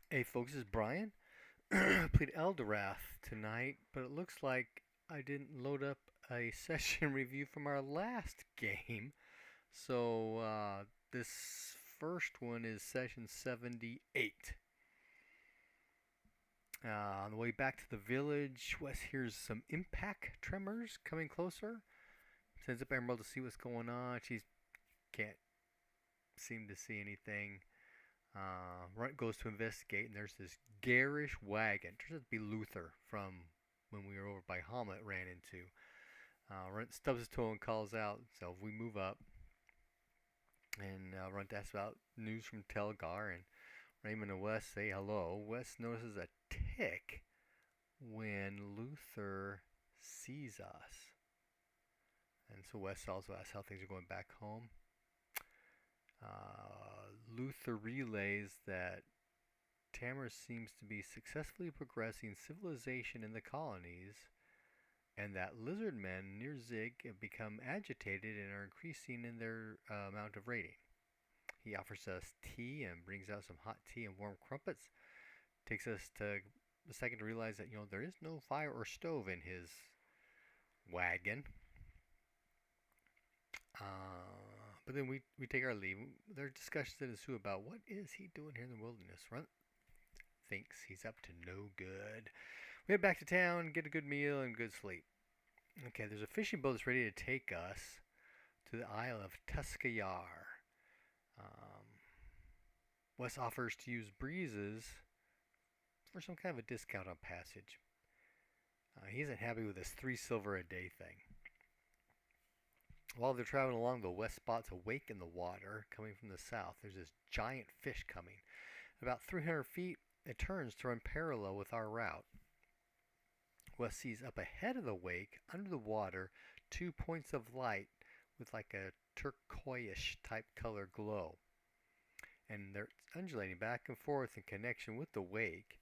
Hey folks, this is Brian. I played Elderath tonight, but it looks like I didn't load up a session review from our last game. So this first one is session 78. On the way back to the village, Wes hears some impact tremors coming closer. Sends up Emerald to see what's going on. She can't seem to see anything. Runt goes to investigate, and there's this garish wagon. Turns out to be Luther from when we were over by Hamlet ran into. Runt stubs his toe and calls out. So we move up, and Runt asks about news from Telgar, and Raymond and Wes say hello. Wes notices a tick when Luther sees us. And so Wes also asks how things are going back home. Luther relays that Tamara seems to be successfully progressing civilization in the colonies, and that lizard men near Zig have become agitated and are increasing in their amount of raiding. He offers us tea and brings out some hot tea and warm crumpets. Takes us to a second to realize that there is no fire or stove in his wagon. But then we take our leave. There are discussions that ensue about what is he doing here in the wilderness. Runt thinks he's up to no good. We head back to town, get a good meal, and good sleep. Okay, there's a fishing boat that's ready to take us to the Isle of Tuskayar. Wes offers to use breezes for some kind of a discount on passage. He isn't happy with this 3 silver a day thing. While they're traveling along, the West spots a wake in the water coming from the south. There's this giant fish coming. About 300 feet, it turns to run parallel with our route. West sees up ahead of the wake, under the water, 2 points of light with like a turquoise type color glow. And they're undulating back and forth in connection with the wake.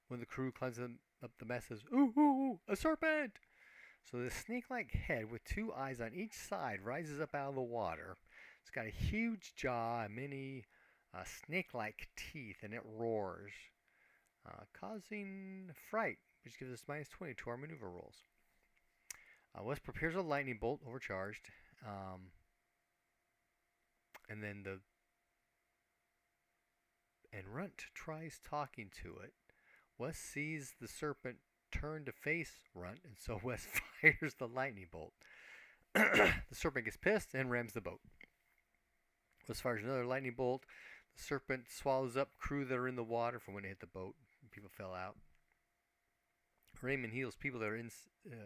When the crew climbs up the mast, says, "Ooh, ooh, ooh, a serpent!" So this snake-like head with 2 eyes on each side rises up out of the water. It's got a huge jaw and many snake-like teeth, and it roars, causing fright, which gives us -20 to our maneuver rolls. Wes prepares a lightning bolt, overcharged, and then Runt tries talking to it. Wes sees the serpent turn to face Runt, and so Wes fires the lightning bolt. The serpent gets pissed and rams the boat. Wes fires another lightning bolt. The serpent swallows up crew that are in the water from when it hit the boat. People fell out. Raymond heals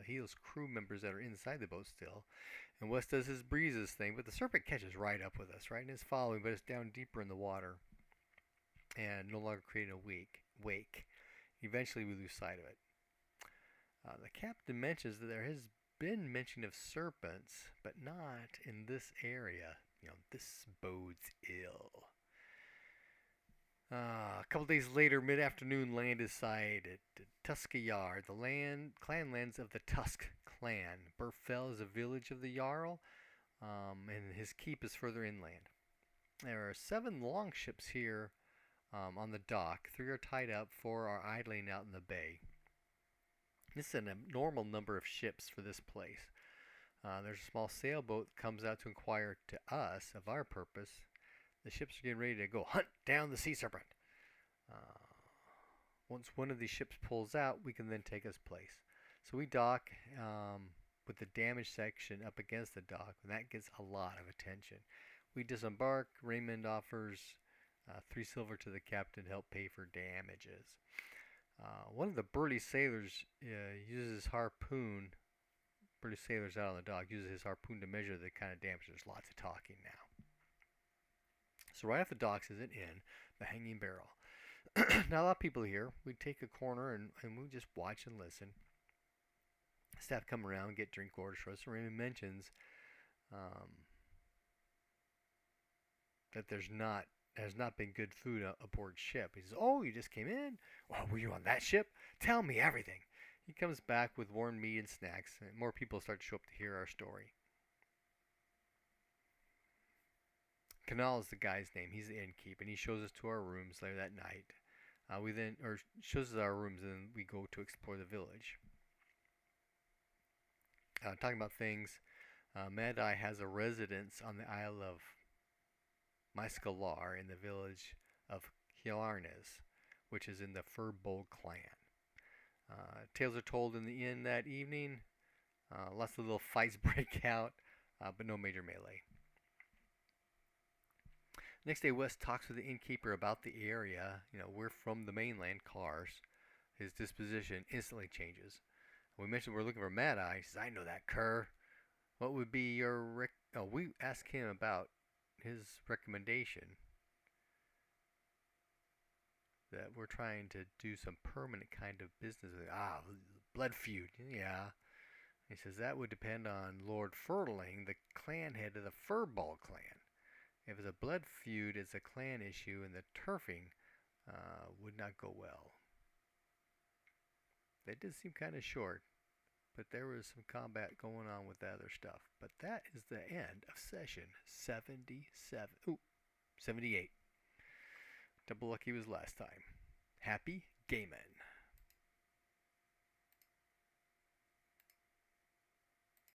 heals crew members that are inside the boat still, and Wes does his breezes thing, but the serpent catches right up with us, right, and is following, but it's down deeper in the water, and no longer creating a wake. Eventually, we lose sight of it. The captain mentions that there has been mention of serpents, but not in this area. This bodes ill. A couple days later, mid-afternoon, land is sighted at Tuskayar, the clan lands of the Tusk clan. Burfell is a village of the Jarl, and his keep is further inland. There are 7 longships here on the dock. 3 are tied up, 4 are idling out in the bay. This is an abnormal number of ships for this place. There's a small sailboat that comes out to inquire to us of our purpose. The ships are getting ready to go hunt down the sea serpent. Once one of these ships pulls out, we can then take its place. So we dock with the damage section up against the dock, and that gets a lot of attention. We disembark. Raymond offers 3 silver to the captain to help pay for damages. One of the burly sailors uses his harpoon. Burly sailors out on the dock uses his harpoon to measure the kind of damage. There's lots of talking now. So right off the docks is an inn, the Hanging Barrel. Now a lot of people here. We take a corner and we just watch and listen. Staff come around, get drink orders for us. And Raymond mentions that has not been good food aboard ship. He says, "Oh, you just came in? Oh, were you on that ship? Tell me everything." He comes back with warm meat and snacks, and more people start to show up to hear our story. Canal is the guy's name. He's the innkeep, and he shows us to our rooms later that night. Shows us our rooms, and then we go to explore the village. Talking about things, Mad Eye has a residence on the Isle of Myskalar in the village of Hjarnes, which is in the Firbolg clan. Tales are told in the inn that evening. Lots of little fights break out, but no major melee. Next day, Wes talks with the innkeeper about the area. We're from the mainland, Kars. His disposition instantly changes. We mentioned we're looking for Mad Eye. He says, I know that cur. What would be your we asked him about his recommendation that we're trying to do some permanent kind of business with. Blood feud. Yeah. He says that would depend on Lord Fertling, the clan head of the Firbolg clan. If it's a blood feud, it's a clan issue, and the turfing would not go well. They did seem kind of short, but there was some combat going on with the other stuff. But that is the end of session 77. 78. Double lucky was last time. Happy gaming.